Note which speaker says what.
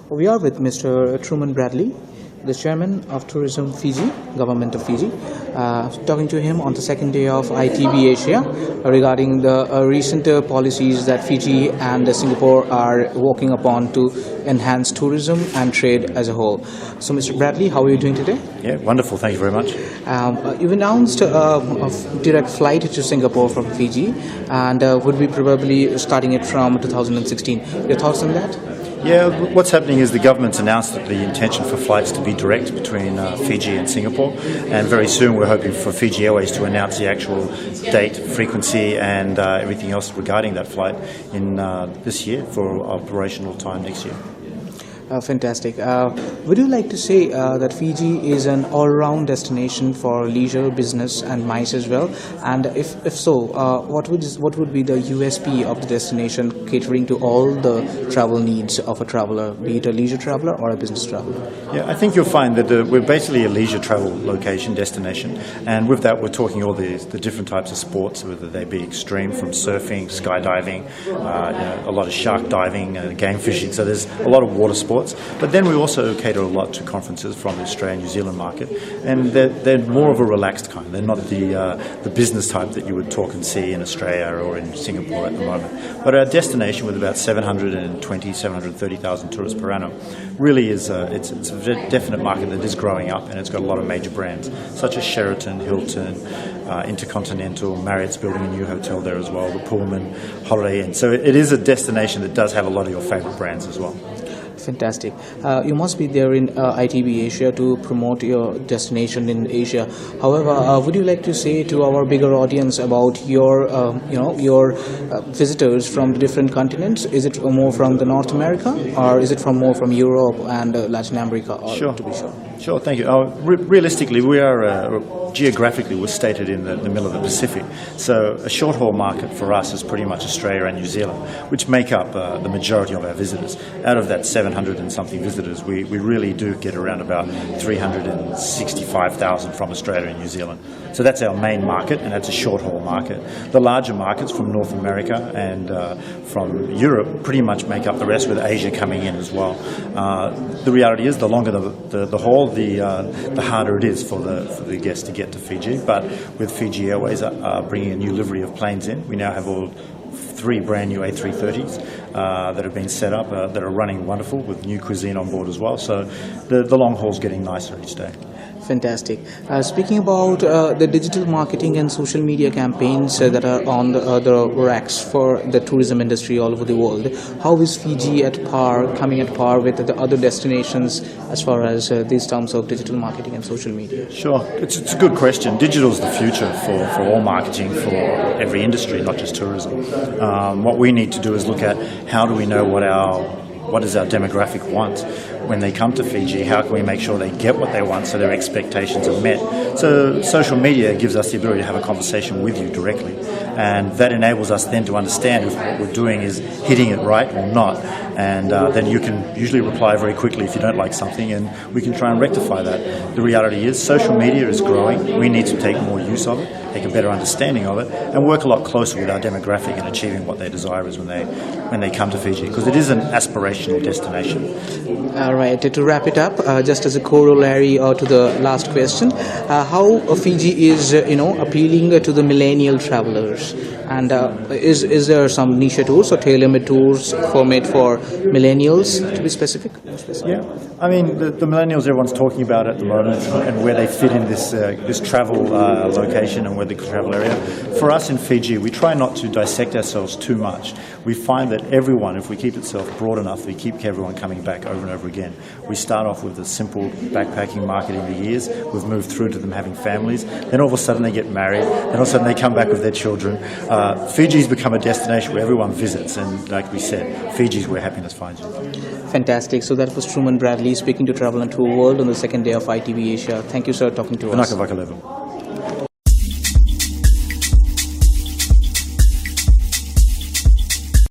Speaker 1: We are with Mr. Truman Bradley, the Chairman of Tourism Fiji, Government of Fiji, talking to him on the second day of ITB Asia regarding the recent policies that Fiji and Singapore are working upon to enhance tourism and trade as a whole. So, Mr. Bradley, how are you doing today?
Speaker 2: Yeah, wonderful. Thank you very much.
Speaker 1: You've announced a direct flight to Singapore from Fiji, and would be probably starting it from 2016. Your thoughts on that?
Speaker 2: Yeah, what's happening is the government's announced that the intention for flights to be direct between Fiji and Singapore, and very soon we're hoping for Fiji Airways to announce the actual date, frequency and everything else regarding that flight in this year for operational time next year.
Speaker 1: Fantastic. Would you like to say that Fiji is an all-round destination for leisure, business and MICE as well? And if so, what would be the USP of the destination catering to all the travel needs of a traveler, be it a leisure traveler or a business traveler?
Speaker 2: Yeah, I think you'll find that we're basically a leisure travel location, destination, and with that we're talking all the different types of sports, whether they be extreme, from surfing, skydiving, a lot of shark diving, game fishing, so there's a lot of water sports. But then we also cater a lot to conferences from the Australia New Zealand market, and they're more of a relaxed kind. They're not the business type that you would talk and see in Australia or in Singapore at the moment. But our destination, with about 730,000 tourists per annum, really is it's a definite market that is growing up, and it's got a lot of major brands such as Sheraton, Hilton, Intercontinental, Marriott's building a new hotel there as well, the Pullman, Holiday Inn. So it is a destination that does have a lot of your favourite brands as well.
Speaker 1: Fantastic. You must be there in ITB Asia to promote your destination in Asia. However, would you like to say to our bigger audience about your visitors from the different continents? Is it more from the North America, or is it more from Europe and Latin America?
Speaker 2: Sure.
Speaker 1: To be sure.
Speaker 2: Sure, thank you. Realistically, we are geographically we're stated in the middle of the Pacific, so a short haul market for us is pretty much Australia and New Zealand, which make up the majority of our visitors. Out of that 700 and something visitors, we really do get around about 365,000 from Australia and New Zealand. So that's our main market, and that's a short haul market. The larger markets from North America and from Europe pretty much make up the rest, with Asia coming in as well. The reality is, the longer the haul, the harder it is for the guests to get to Fiji. But with Fiji Airways bringing a new livery of planes in, we now have all 3 brand new A330s that have been set up that are running wonderful, with new cuisine on board as well. So the long haul's getting nicer each day.
Speaker 1: Fantastic. Speaking about the digital marketing and social media campaigns that are on the racks for the tourism industry all over the world, how is Fiji coming at par with the other destinations as far as these terms of digital marketing and social media?
Speaker 2: Sure, it's a good question. Digital is the future for all marketing, for every industry, not just tourism. What we need to do is look at how do we know what does our demographic want when they come to Fiji. How can we make sure they get what they want so their expectations are met? So social media gives us the ability to have a conversation with you directly, and that enables us then to understand if what we're doing is hitting it right or not, and then you can usually reply very quickly if you don't like something, and we can try and rectify that. The reality is, social media is growing. We need to take more use of it, take a better understanding of it, and work a lot closer with our demographic in achieving what their desire is when they come to Fiji, because it is an aspirational destination.
Speaker 1: All right, to wrap it up, just as a corollary to the last question, how Fiji is appealing to the millennial travelers, and is there some niche tours or tailor-made tours made for millennials, to be specific?
Speaker 2: Yeah, I mean the millennials everyone's talking about at the moment, and where they fit in this travel location and where the travel area. For us in Fiji, we try not to dissect ourselves too much. We find that everyone, if we keep itself broad enough, we keep everyone coming back over and over again. We start off with a simple backpacking market in the years. We've moved through to them having families. Then all of a sudden they get married. Then all of a sudden they come back with their children. Fiji's become a destination where everyone visits, and like we said, Fiji's where happiness finds you.
Speaker 1: Fantastic. So that was Truman Bradley speaking to Travel and Tour World on the second day of ITB Asia. Thank you, sir, talking to us.